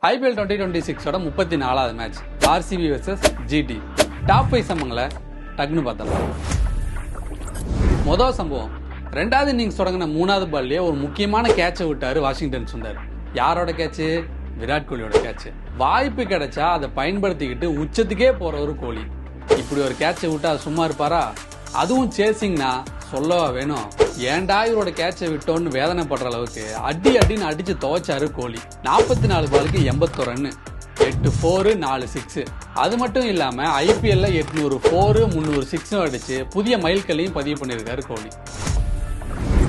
IPL 2026 34வது match RCB vs GT. Top 5 சம்பவங்களை டக்குன்னு பார்த்தலாம். முதல் சம்பவம், ரெண்டாவது இன்னிங்ஸ் தொடங்கின மூணாவது பால்லேயே ஒரு முக்கியமான கேட்சை விட்டாரு வாஷிங்டன் சுந்தர். யாரோட கேட்சு? விராட் கோலியோட கேட்சு. வாய்ப்பு கிடைச்சா அதை பயன்படுத்திக்கிட்டு உச்சத்துக்கே போற ஒரு கோலி. இப்படி ஒரு கேட்சை விட்டா சும்மா இருப்பாரா? அதுவும் சேசிங்னா சொல்லவா வேணும். ஏன்டா இவரோட கேட்சை விட்டோன்னு வேதனைப்படுற அளவுக்கு அடின்னு அடிச்சு துவைச்சாரு கோலி. 44 பாலுக்கு 81 ரன்னு, 8 4 4 6. அது மட்டும் இல்லாம IPL 800 4 300 6 அடிச்சு புதிய மைல்கல்லையும் பதிவு பண்ணியிருக்காரு கோலி.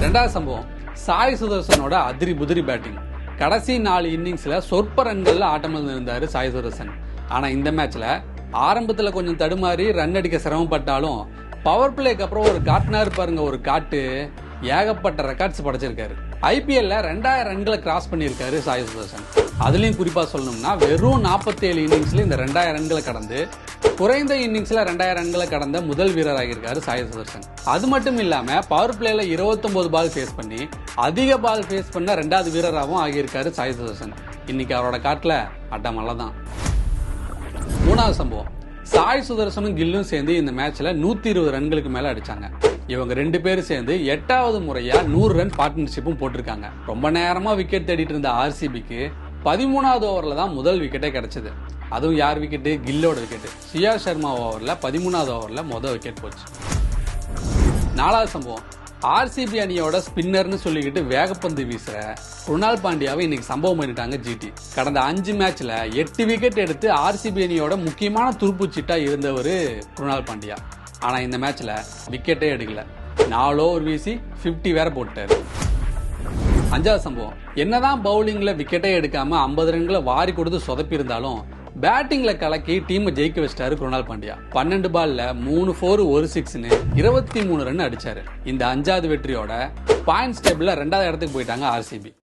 ரெண்டாவது சம்பவம், சாய் சுதர்சனோட அதிரி புதிரி பேட்டிங். கடைசி 4 இன்னிங்ஸ்ல சொற்ப ரன்கள்ல ஆட்டமிழந்து இருந்தாரு சாய் சுதர்சன். ஆனா இந்த மேட்ச்ல ஆரம்பத்துல கொஞ்சம் தடுமாறி ரன் அடிக்க சிரமப்பட்டாலும் பவர் பிளேக்கு அப்புறம் ஒரு காட்டினாரு பாருங்க, ஒரு காட்டு ஏகப்பட்ட ரெக்கார்ட்ஸ் படைச்சிருக்காரு. IPL 2000 ரன்களை கிராஸ் பண்ணியிருக்காரு சாய் சுதர்சன். அதுலயும் குறிப்பா சொல்லணும்னா வெறும் 47 இன்னிங்ஸ்ல இந்த 2000 ரன்களை கடந்து குறைந்த இன்னிங்ஸ்ல 2000 ரன்களை கடந்த முதல் வீரர் ஆகியிருக்காரு சாய் சுதர்சன். அது மட்டும் இல்லாம பவர் பிளேல 29 பால் ஃபேஸ் பண்ணி அதிக பால் ஃபேஸ் பண்ண 2வது வீரராகவும் ஆகியிருக்காரு சாய் சுதர்சன். இன்னைக்கு அவரோட காட்டுல அட்டமல்லதான். மூணாவது சம்பவம், சாய் சுதர்சனும் கில்லும் சேர்ந்து இந்த மேட்ச்ல 120 ரன்களுக்கு மேல அடிச்சாங்க. இவங்க 2 பேரும் சேர்ந்து 8வது முறையா 100 ரன் பார்ட்னர்ஷிப்பும் போட்டிருக்காங்க. ரொம்ப நேரமா விக்கெட் தேடிட்டு இருந்த RCBக்கு 13வது ஓவர்ல தான் முதல் விக்கெட்டே கிடைச்சது. அதுவும் யார் விக்கெட்டு? கில்லோட விக்கெட். சுயா சர்மா ஓவர்ல 13வது ஓவர்ல முதல் விக்கெட் போச்சு. 4வது சம்பவம், RCB அணியோட ஸ்பின்னர்னு சொல்லிக்கிட்டு வேகப்பந்து வீசுற குருணால் பாண்டியாவை இன்னைக்கு சம்பவம் பண்ணிட்டாங்க GT. கடந்த 5 மேட்ச்ல 8 விக்கெட் எடுத்து RCB அணியோட முக்கியமான துருப்புச்சீட்டா இருந்தவர் குருணால் பாண்டியா. ஆனா இந்த மேட்ச்ல விக்கெட்டே எடுக்கல. 4 ஓவர் வீசி 50 வேற போட்டாரு. 5வது சம்பவம், என்னதான் பவுலிங்ல விக்கெட்டே எடுக்காம 50 ரன்களை வாரி கொடுத்து சொதப்பி இருந்தாலும் பேட்டிங்ல கலக்கி டீமை ஜெயிக்க வச்சிட்டாரு குருணால் பாண்டியா. 12 பால்ல 3 4 1 6ன்னு 23 ரன் அடிச்சாரு. இந்த 5வது வெற்றியோட பாயிண்ட்ஸ் டேபிள்ல 2வது இடத்துக்கு போயிட்டாங்க RCB.